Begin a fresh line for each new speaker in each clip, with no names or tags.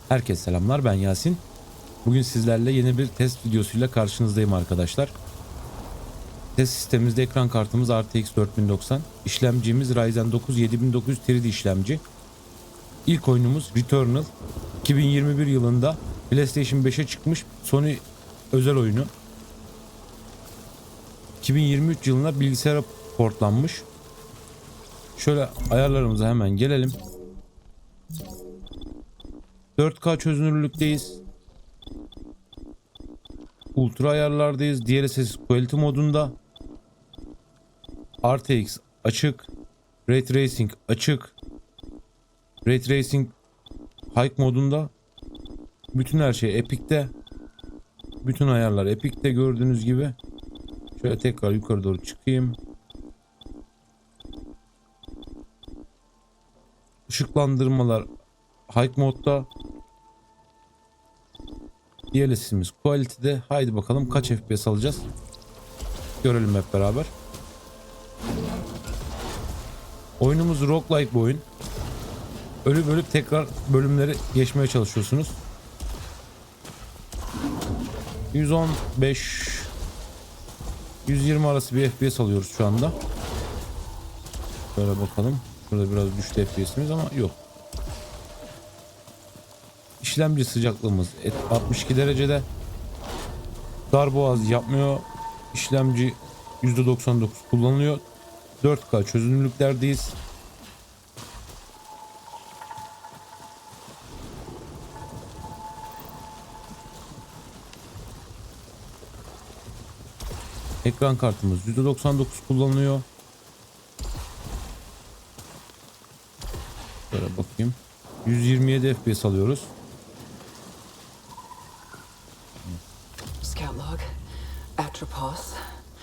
Herkese selamlar, ben Yasin. Bugün sizlerle yeni bir test videosuyla karşınızdayım arkadaşlar. Test sistemimizde ekran kartımız RTX 4090, işlemcimiz Ryzen 9 7900 3D işlemci. İlk oyunumuz Returnal, 2021 yılında PlayStation 5'e çıkmış Sony özel oyunu. 2023 yılına bilgisayara portlanmış. Şöyle ayarlarımıza hemen gelelim. 4K çözünürlükteyiz. Ultra ayarlardayız. DLSS Quality modunda. RTX açık. Ray Tracing açık. Ray Tracing High modunda. Bütün her şey Epic'te. Bütün ayarlar Epic'te gördüğünüz gibi. Şöyle tekrar yukarı doğru çıkayım. Işıklandırmalar High modda. DLSS'imiz Quality'de. Haydi bakalım kaç FPS alacağız. Görelim hep beraber. Oyunumuz roguelike bir oyun. Ölüp ölüp tekrar bölümleri geçmeye çalışıyorsunuz. 115 120 arası bir FPS alıyoruz şu anda. Şöyle bakalım. Şurada biraz düştü FPS'imiz ama yok. İşlemci sıcaklığımız 62 derecede. Darboğaz yapmıyor. İşlemci %99 kullanılıyor. 4K çözünürlüklerdeyiz. Ekran kartımız %99 kullanılıyor. Şöyle bakayım. 127 FPS alıyoruz.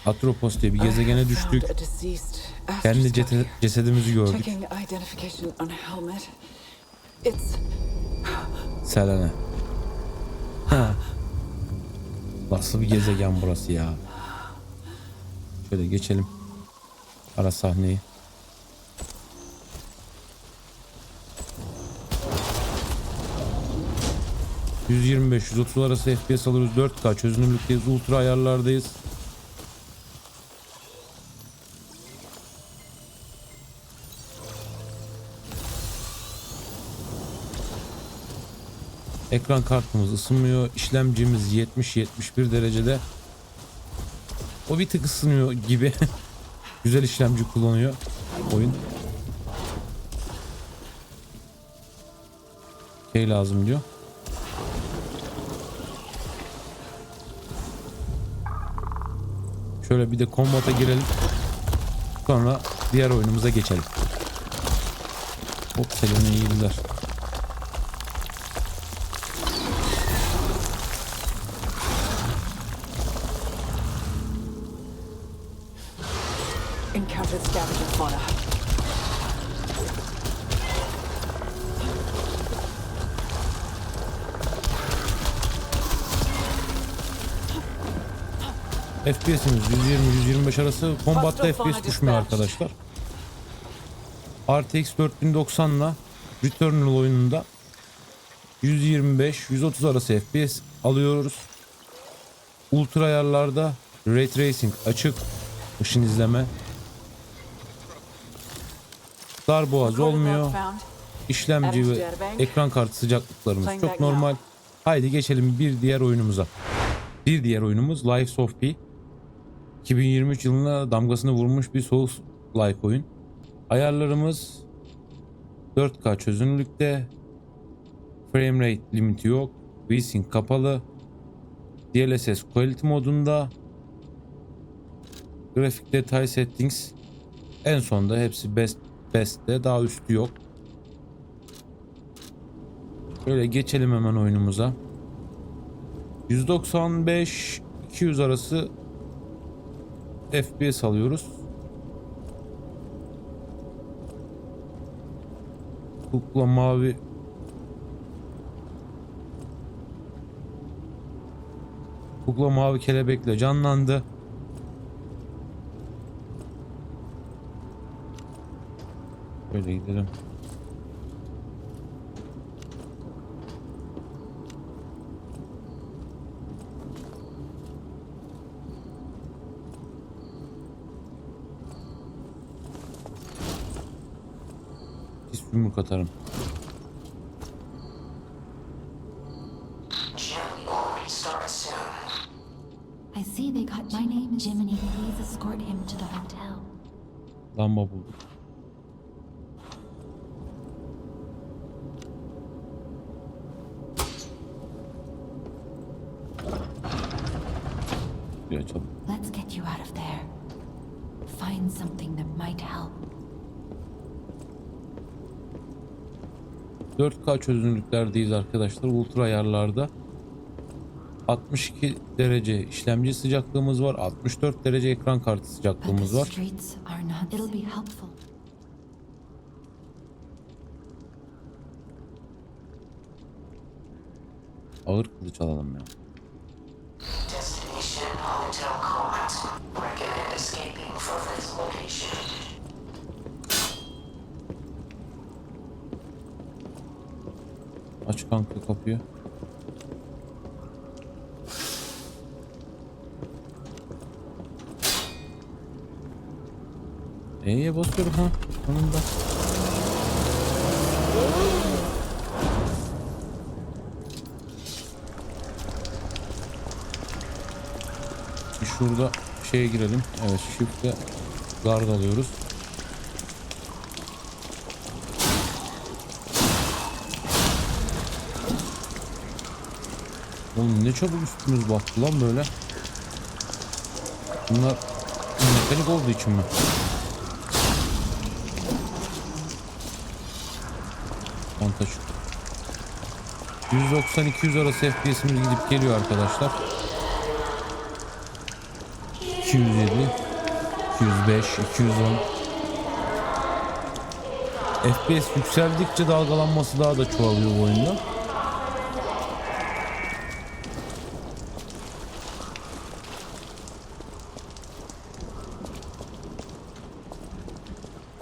Atropos diye bir gezegene düştük. Kendi cesedimizi gördük. Selene. Ha. Nasıl bir gezegen burası ya? Şöyle geçelim. Ara sahneyi. %125-130 arası FPS alıyoruz. 4K çözünürlükteyiz. Ultra ayarlardayız. Ekran kartımız ısınmıyor. İşlemcimiz 70-71 derecede. O bir tık ısınıyor gibi. Güzel işlemci kullanıyor oyun. Şey lazım diyor. Şöyle bir de kombata girelim. Sonra diğer oyunumuza geçelim. Hop, selamın iyiydiler.
Encountered scavenger fauna.
FPS'imiz 120-125 arası. Kombatta FPS düşmüyor arkadaşlar. RTX 4090 ile Returnal oyununda 125-130 arası FPS alıyoruz. Ultra ayarlarda Ray Tracing açık. Işın izleme. Darboğaz olmuyor. İşlemci ve ekran kartı sıcaklıklarımız çok normal. Haydi geçelim bir diğer oyunumuza. Bir diğer oyunumuz Lies of P. 2023 yılına damgasını vurmuş bir Souls-like oyun. Ayarlarımız 4K çözünürlükte. Framerate limiti yok. VSync kapalı. DLSS Quality modunda. Grafik detay settings en sonda, hepsi best'te, daha üstü yok. Böyle geçelim hemen oyunumuza. 195-200 arası FPS alıyoruz. Kukla mavi. Kukla mavi kelebekle canlandı. Böyle gidelim. Yumruk atarım.
I see they got my name. Jiminy, please escort him to the hotel.
Lamba bulduk. Bir açalım.
Let's get you out of there. Find something that might help.
4K çözünürlüklerdeyiz arkadaşlar. Ultra ayarlarda 62 derece işlemci sıcaklığımız var. 64 derece ekran kartı
But the
sıcaklığımız var.
streets are not. It'll be helpful.
Ağır kılıç alalım ya.
Destination Hotel Court. Recommend escaping from this location.
Aç kanka kapıyı. E'ye basıyorum ha. Sonunda. Şurada şeye girelim. Evet, shift'le guard alıyoruz. Oğlum ne çabuk üstümüz battı lan böyle. Bunlar mekanik olduğu için mi? Montaj. 190-200 arası FPS'imiz gidip geliyor arkadaşlar. 207, 205, 210. FPS yükseldikçe dalgalanması daha da çoğalıyor bu oyunda.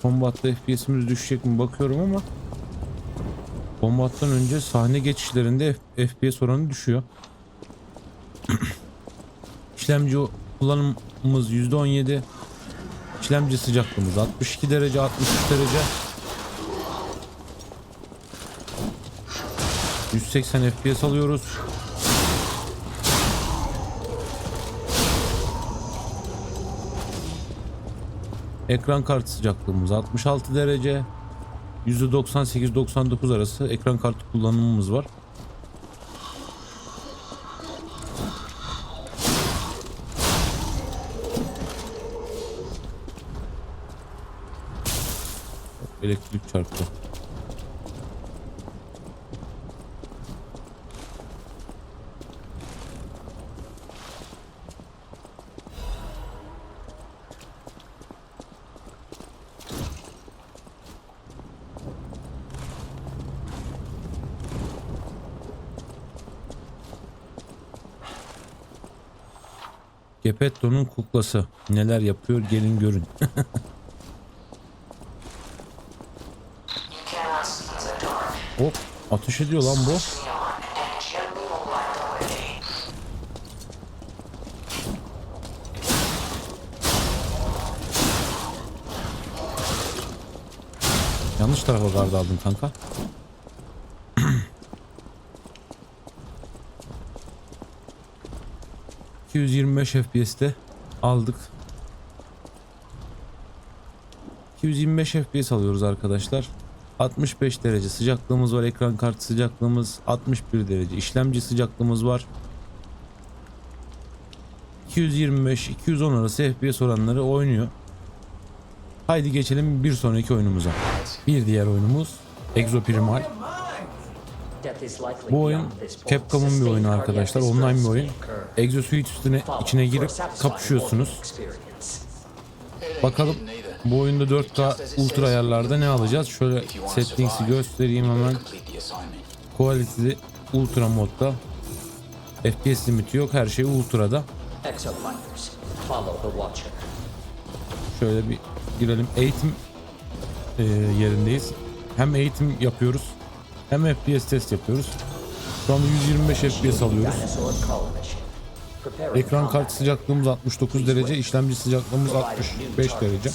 Kombatta FPS'imiz düşecek mi bakıyorum ama kombattan önce sahne geçişlerinde FPS oranı düşüyor. İşlemci kullanımımız %17. İşlemci sıcaklığımız 62 derece, 63 derece. 180 FPS alıyoruz. Ekran kartı sıcaklığımız 66 derece. %98-99 arası ekran kartı kullanımımız var. Elektrik çarptı. Geppetto'nun kuklası neler yapıyor gelin görün.
You cannot see in the dark.
Hop, ateş ediyor lan bu.
Beyond and gently will light the way.
Yanlış tarafa gardı aldın kanka. ...225 FPS'te aldık. 225 FPS alıyoruz arkadaşlar. 65 derece sıcaklığımız var. Ekran kartı sıcaklığımız 61 derece. İşlemci sıcaklığımız var. 225-210 arası FPS oranları oynuyor. Haydi geçelim bir sonraki oyunumuza. Bir diğer oyunumuz Exoprimal. Bu oyun Capcom'un bir oyunu arkadaşlar. Online bir oyun. Exosuit içine girip kapışıyorsunuz. Bakalım bu oyunda 4K ultra ayarlarda ne alacağız? Şöyle settings'i göstereyim hemen. Quality'li ultra modda. FPS limiti yok. Her şey ultra'da. Şöyle bir girelim. Eğitim yerindeyiz. Hem eğitim yapıyoruz hem FPS test yapıyoruz. Şu anda 125 FPS alıyoruz. Ekran kartı sıcaklığımız 69 derece, işlemci sıcaklığımız 65 derece.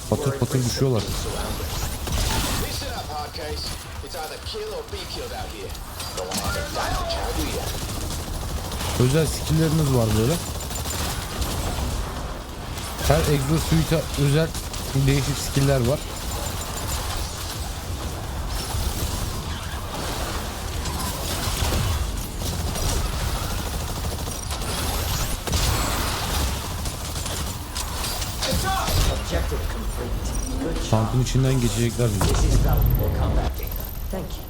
Patır patır düşüyorlar.
Listen up, hardcase. It's either kill or be killed out here. Don't want to die for charity yet.
Özel skill'lerimiz var böyle. Her exosuit'a özel değişik skill'ler var.
Objective complete. Good job.
Tankın içinden geçecekler bizi.
This is valuable combat data. Thank you.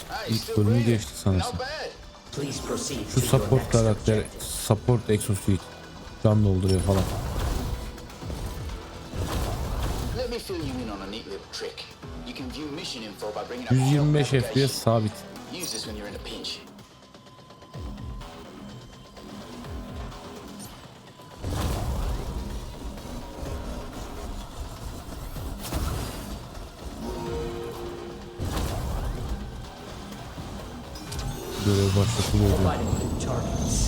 Hey,
İlk
still
bölümü
breathing.
geçti sanırsam.
Not bad.
Please proceed
Şu
to your
support
next
karakteri,
objective.
support exosuit can dolduruyor falan.
Let me fill you in on a neat little trick. You can view mission info by bringing up
125
health navigation.
FPS sabit.
Use this when you're in a pinch.
Görev başlatılıyor diyor.
Providing new targets.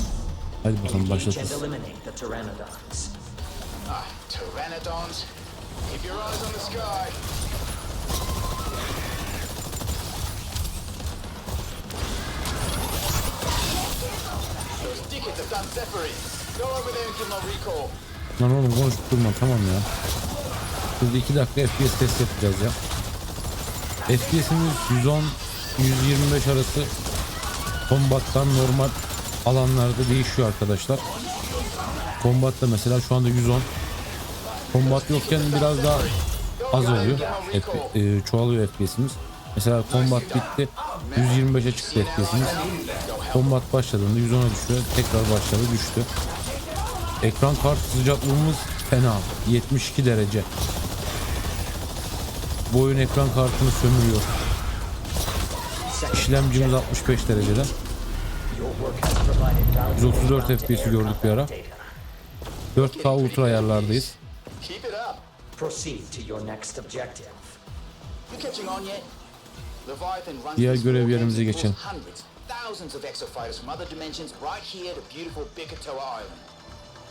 Hadi bakalım
Engage and
başlatırız.
eliminate the pteranodons.
Ah, pteranodons. Keep your eyes on the sky. Those dickheads have done Zephyrin. Go over there and give them a recall.
Lan oğlum konuşup durma tamam ya. Şurada 2 dakika FPS test yapacağız ya. FPS'imiz 110-125 arası combat'tan normal alanlarda değişiyor arkadaşlar. Combat'ta mesela şu anda 110. Combat yokken biraz daha az oluyor. Çoğalıyor FPS'imiz. Mesela combat bitti. 125'e çıktı FPS'imiz. Combat başladığında 110'a düşüyor. Tekrar başladı düştü. Ekran kart sıcaklığımız fena. 72 derece. Bu oyun ekran kartını sömürüyor. İşlemcimiz 65 derecede.
Your work has provided valuable
134
ground to
FPS'i
air
gördük bir ara.
combat data.
4K ultra ayarlardayız.
Keep it up.
Proceed to your next objective.
You catching on yet? Leviathan runs
Diğer
these
görev
war
yerimize
games and
geçelim.
pulls hundreds, thousands of exofighters from other dimensions right here to beautiful Bikatoa Island.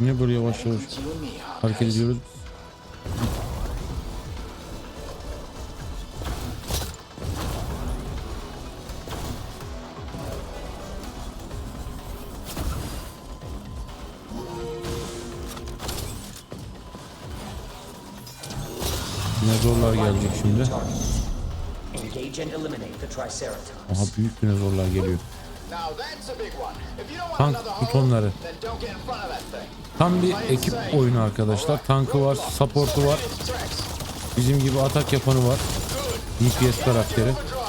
Niye böyle yavaş
That
yavaş
includes you and me,
hareket
hardcase.
ediyoruz? Dinozorlar gelecek şimdi.
Engage and eliminate the triceratons.
Aha büyük dinozorlar geliyor.
Now that's a big one. If you don't want
Tank
another hole,
butonları.
then don't get in front of that thing.
Tam bir ekip oyunu arkadaşlar. Tankı var, support'u var.
Its tracks.
Bizim gibi atak yapanı var. DPS karakteri.
Overdrive.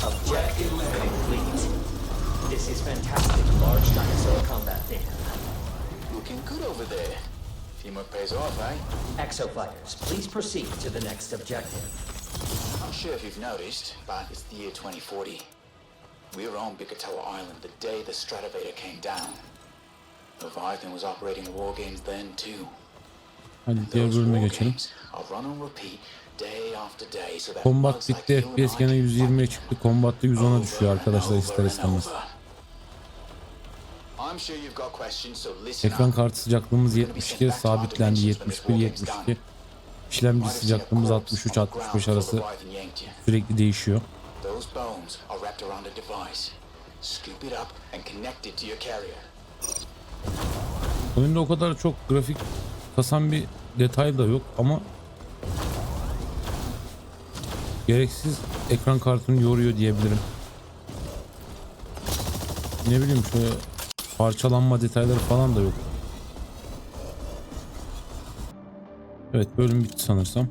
Objective complete. This is fantastic large dinosaur combat data.
Looking good over there. Teamwork pays off, eh?
Exofighters, please proceed to the next objective.
I'm sure if you've noticed, but it's the year 2040. We were on Bikatoa Island the day the Stratovator came down. Leviathan was operating the war games then too.
Hadi diğer
Those
bölüme
war
geçelim.
games are run on repeat day after day so that
Combat
bugs like
bitti.
you and
FPS
I
gene
can
120'ye çıktı. Combat'ta 110'a düşüyor arkadaşlar
over
ister
and
istemez.
over. I'm sure you've got questions, so listen
Ekran
up.
kartı sıcaklığımız 72 sabitlendi 71 72. İşlemci sıcaklığımız 63 65 arası sürekli değişiyor.
Those bones are wrapped around a device. Scoop it up and connect it to your carrier.
Oyunda o kadar çok grafik kasan bir detay da yok ama gereksiz ekran kartını yoruyor diyebilirim. Ne bileyim şöyle parçalanma detayları falan da yok. Evet bölüm bitti sanırsam.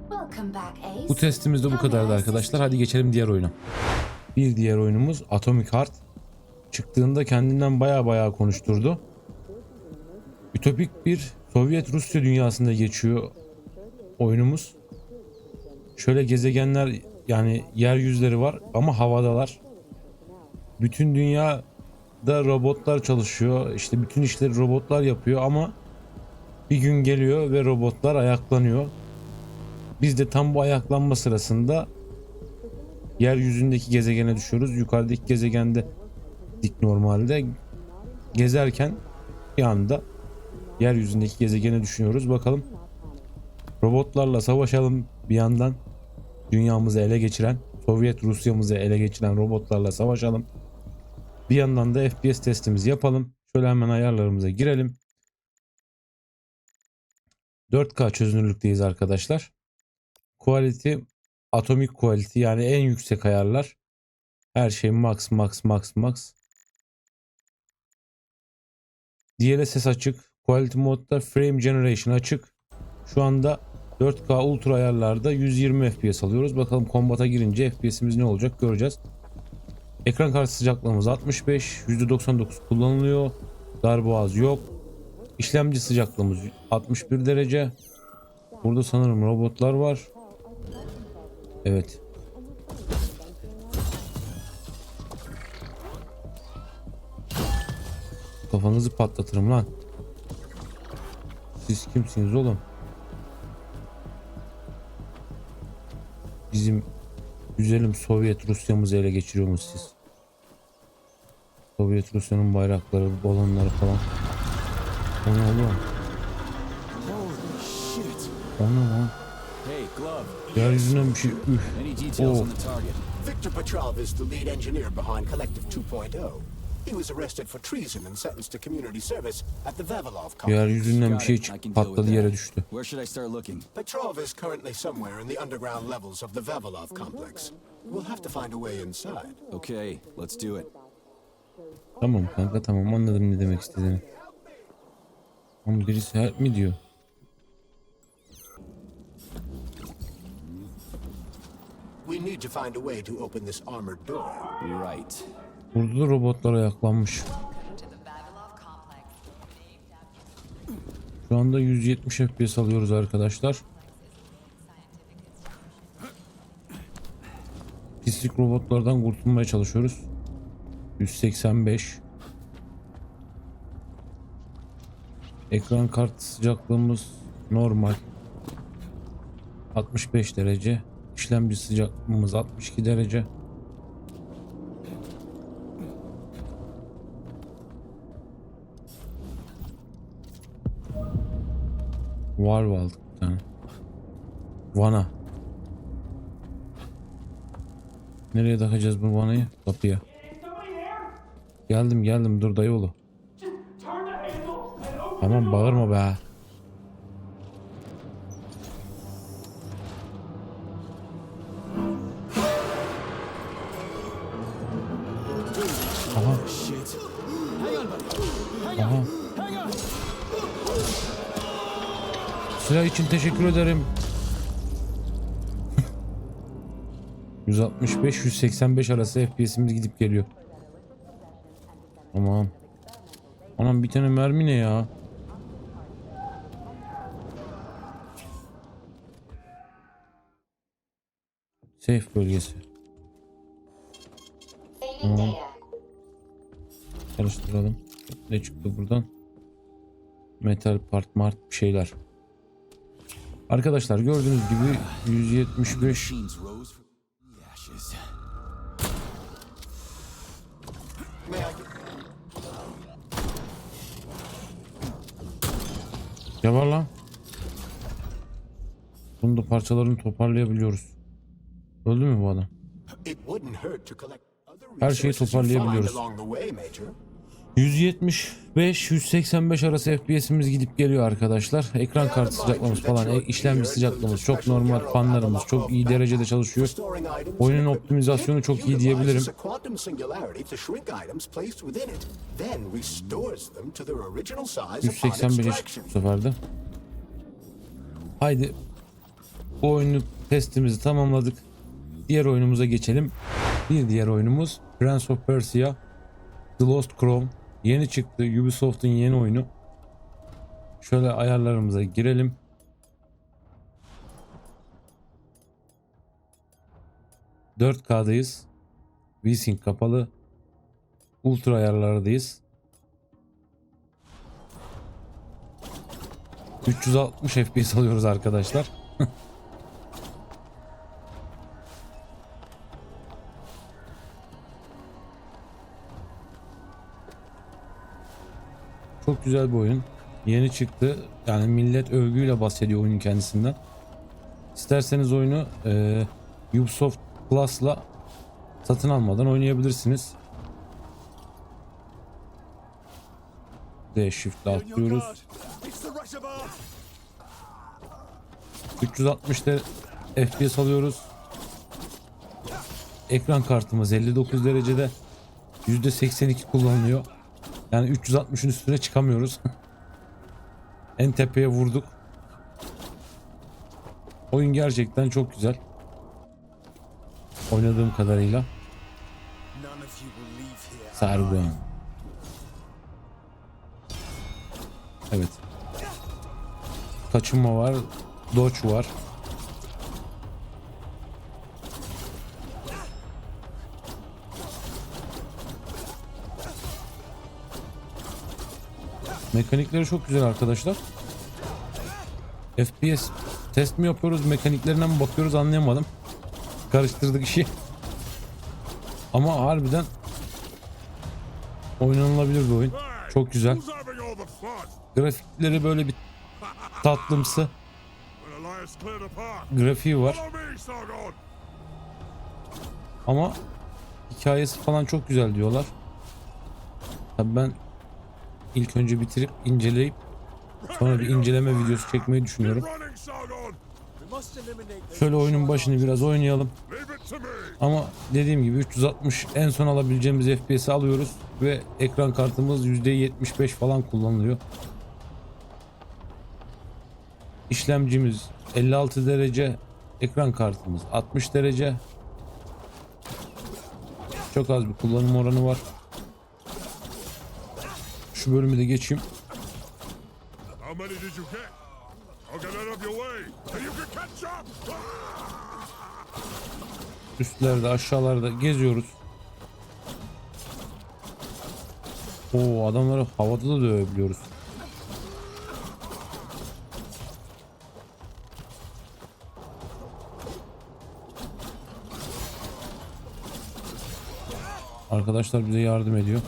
Welcome back, Ace.
Bu testimiz de bu kadardı arkadaşlar. Hadi geçelim diğer oyuna. Bir diğer oyunumuz Atomic Heart. Çıktığında kendinden baya konuşturdu. Ütopik bir Sovyet Rusya dünyasında geçiyor oyunumuz. Şöyle gezegenler yani yeryüzleri var ama havadalar. Bütün dünyada robotlar çalışıyor. İşte bütün işleri robotlar yapıyor ama bir gün geliyor ve robotlar ayaklanıyor. Biz de tam bu ayaklanma sırasında yeryüzündeki gezegene düşüyoruz. Yukarıdaki gezegende dik normalde. Gezerken bir anda yeryüzündeki gezegene düşüyoruz. Bakalım, robotlarla savaşalım bir yandan. Dünyamızı ele geçiren, Sovyet Rusya'mızı ele geçiren robotlarla savaşalım. Bir yandan da FPS testimizi yapalım. Şöyle hemen ayarlarımıza girelim. 4K çözünürlükteyiz arkadaşlar. Quality, Atomic Quality, yani en yüksek ayarlar. Her şey max max max max. DLSS açık. Quality modda Frame Generation açık. Şu anda 4K Ultra ayarlarda 120 FPS alıyoruz. Bakalım kombata girince FPS'imiz ne olacak göreceğiz. Ekran kartı sıcaklığımız 65. %99 kullanılıyor. Darboğaz yok. İşlemci sıcaklığımız 61 derece. Burada sanırım robotlar var. Evet. Kafanızı patlatırım lan. Siz kimsiniz oğlum? Bizim güzelim Sovyet Rusya'mızı ele geçiriyorsunuz siz. Sovyet Rusya'nın bayrakları, balonları falan. O ne oğlum? O ne lan?
Hey, Glove.
Yeryüzünden bir şey.
Any details
Oh.
on the target?
Victor Petrov is the lead engineer behind Collective 2.0. He was arrested for treason and sentenced to community service at the Vavilov complex.
Yeryüzünden bir
Got
şey
it. I
çıktı,
can deal with
patladı, yere
that.
düştü.
Where should I start looking?
Petrov is currently somewhere in the underground levels of the Vavilov complex. We'll have to find a way inside.
Okay, let's do it.
Tamam kanka, tamam, anladım ne demek istediğini. Ama birisi help mi diyor?
We need to find a way to open this armored door.
Right.
Burada da robotlar ayaklanmış. Şu anda 170 FPS alıyoruz arkadaşlar. Pislik robotlardan kurtulmaya çalışıyoruz. 185. Ekran kart sıcaklığımız normal. 65 derece. İşlemci sıcaklığımız 62 derece. Valve aldık bir tane. Vana. Nereye takacağız bu vanayı? Kapıya. Geldim dur dayıoğlu. Tamam, bağırma be. Aha. Aha. Silah için teşekkür ederim. 165-185 arası FPS'imiz gidip geliyor. Tamam. Anam, bir tane mermi ne ya? Safe bölgesi. Tamam. Çalıştıralım. Ne çıktı buradan? Metal part mart bir şeyler. Arkadaşlar gördüğünüz gibi 175.
Machines rose from the ashes.
May I
Ya var lan. Bunun da parçalarını toparlayabiliyoruz. Öldü mü bu adam?
It wouldn't hurt to collect other
Her şeyi
resources you find
toparlayabiliyoruz.
along the way, Major.
175-185 arası FPS'imiz gidip geliyor arkadaşlar. Ekran kartı sıcaklığımız falan, işlemci sıcaklığımız çok normal, fanlarımız çok iyi derecede çalışıyor.
Storing items
Oyunun
and equipment.
optimizasyonu çok iyi diyebilirim.
Utilizes a quantum singularity to shrink items placed within it, then restores them to their original size upon
185'e
extraction.
çıktı bu sefer de. Haydi bu oyunu testimizi tamamladık. Diğer oyunumuza geçelim. Bir diğer oyunumuz Prince of Persia The Lost Crown. Yeni çıktı. Ubisoft'un yeni oyunu. Şöyle ayarlarımıza girelim. ...4K'dayız. VSync kapalı. Ultra ayarlardayız. 360 FPS alıyoruz arkadaşlar. Çok güzel bir oyun. Yeni çıktı. Yani millet övgüyle bahsediyor oyunun kendisinden. İsterseniz oyunu Ubisoft Plus'la satın almadan oynayabilirsiniz. D shift'le atlıyoruz. 360 FPS alıyoruz. Ekran kartımız 59 derecede. %82 kullanılıyor. Yani 360'ın üstüne çıkamıyoruz. En tepeye vurduk. Oyun gerçekten çok güzel. Oynadığım kadarıyla. Sargon. Evet. Kaçınma var. Dodge var. Mekanikleri çok güzel arkadaşlar. FPS test mi yapıyoruz, mekaniklerine mi bakıyoruz anlayamadım. Karıştırdık işi. Ama harbiden oynanılabilir bir oyun. Çok güzel. Grafikleri böyle bir tatlımsı grafiği var. Ama hikayesi falan çok güzel diyorlar. Tabii ben ilk önce bitirip inceleyip sonra bir inceleme videosu çekmeyi düşünüyorum. Şöyle oyunun başını biraz oynayalım. Ama dediğim gibi 360 en son alabileceğimiz FPS'i alıyoruz ve ekran kartımız %75 falan kullanılıyor. İşlemcimiz 56 derece, ekran kartımız 60 derece. Çok az bir kullanım oranı var. Şu bölümü de geçeyim. Üstlerde aşağılarda geziyoruz. Oo, adamları havada da dövebiliyoruz. Arkadaşlar bize yardım ediyor.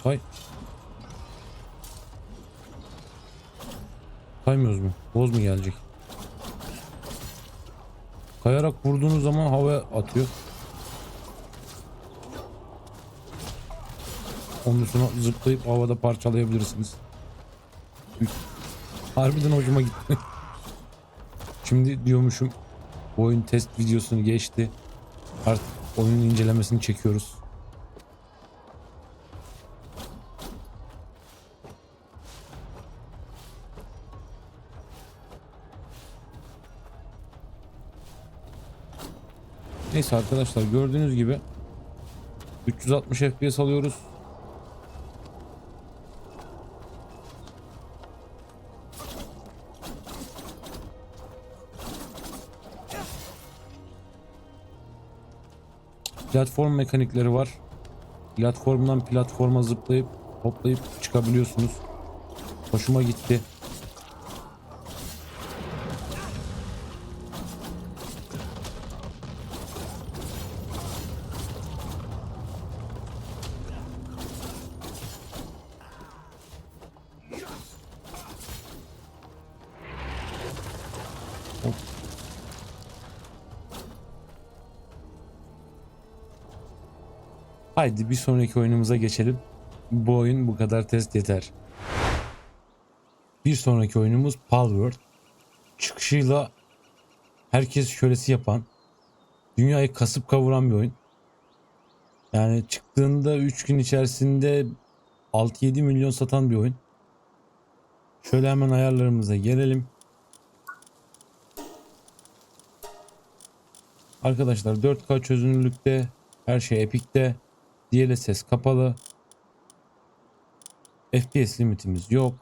Kay. Kaymıyoruz mu? Boz mu gelecek? Kayarak vurduğunuz zaman havaya atıyor. Onun üstüne zıplayıp havada parçalayabilirsiniz. Harbiden hoşuma gitti. Şimdi diyormuşum, bu oyun test videosunu geçti. Artık oyunun incelemesini çekiyoruz. Neyse arkadaşlar, gördüğünüz gibi 360 FPS alıyoruz. Platform mekanikleri var. Platformdan platforma zıplayıp hoplayıp çıkabiliyorsunuz. Hoşuma gitti. Hop. Haydi bir sonraki oyunumuza geçelim. Bu oyun bu kadar test yeter. Bir sonraki oyunumuz Palworld. Çıkışıyla herkes kölesi yapan, dünyayı kasıp kavuran bir oyun. Yani çıktığında 3 gün içerisinde 6-7 milyon satan bir oyun. Şöyle hemen ayarlarımıza gelelim. Arkadaşlar 4K çözünürlükte, her şey epikte, DLSS kapalı, FPS limitimiz yok.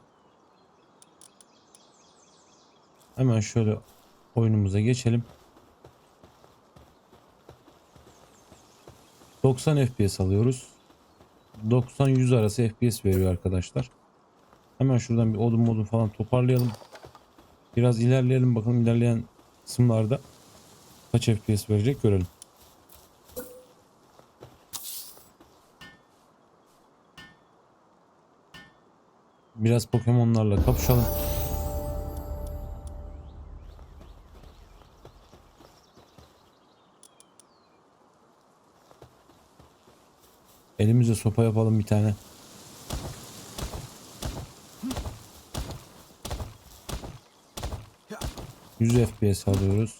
Hemen şöyle oyunumuza geçelim. 90 FPS alıyoruz. 90-100 arası FPS veriyor arkadaşlar. Hemen şuradan bir odun falan toparlayalım. Biraz ilerleyelim, bakalım ilerleyen kısımlarda kaç FPS verecek görelim. Biraz Pokemon'larla kapışalım. Elimize sopa yapalım bir tane. %100 FPS alıyoruz.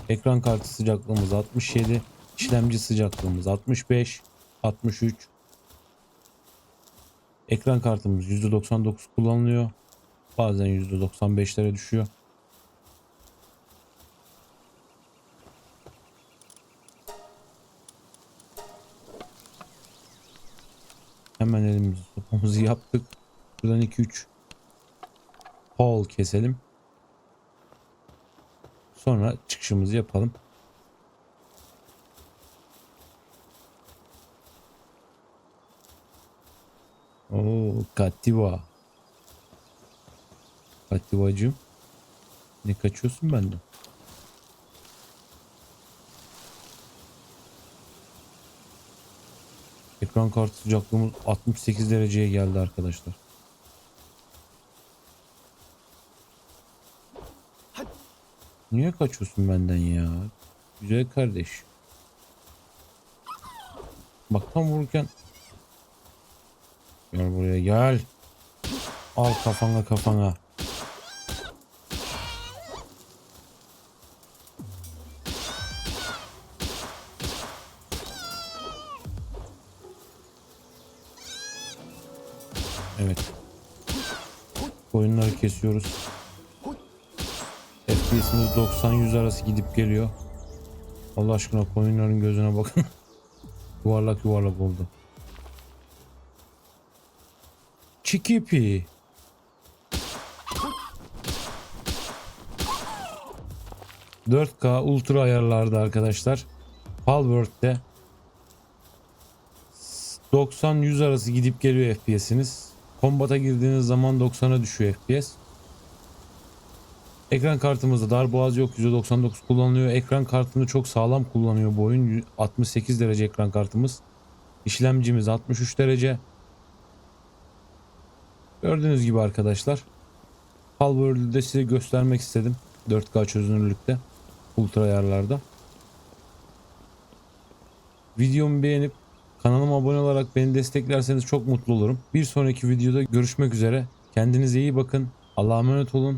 Ekran kartı sıcaklığımız 67. İşlemci sıcaklığımız 65. 63. Ekran kartımız %99 kullanılıyor. Bazen %95'lere düşüyor. Hemen elimizi sopamızı yaptık. Buradan 2-3 hole keselim. Sonra çıkışımızı yapalım. Oo, Kativa. Kativacığım. Ne kaçıyorsun benden? Ekran kartı sıcaklığımız 68 dereceye geldi arkadaşlar. Niye kaçıyorsun benden ya? Güzel kardeş. Bak tam vururken. Gel buraya gel. Al kafana kafana. Evet. Koyunları kesiyoruz. FPS'imiz 90-100 arası gidip geliyor. Allah aşkına koyunların gözüne bakın. Yuvarlak yuvarlak oldu. Çikipi. ...4K ultra ayarlarda arkadaşlar. Palworld'de 90-100 arası gidip geliyor FPS'iniz. Combat'a girdiğiniz zaman 90'a düşüyor FPS. Ekran kartımızda darboğaz yok, %99 kullanılıyor. Ekran kartını çok sağlam kullanıyor bu oyun. 68 derece ekran kartımız. İşlemcimiz 63 derece. Gördüğünüz gibi arkadaşlar. Palworld'ü de size göstermek istedim. 4K çözünürlükte. Ultra ayarlarda. Videomu beğenip kanalıma abone olarak beni desteklerseniz çok mutlu olurum. Bir sonraki videoda görüşmek üzere. Kendinize iyi bakın. Allah'a emanet olun.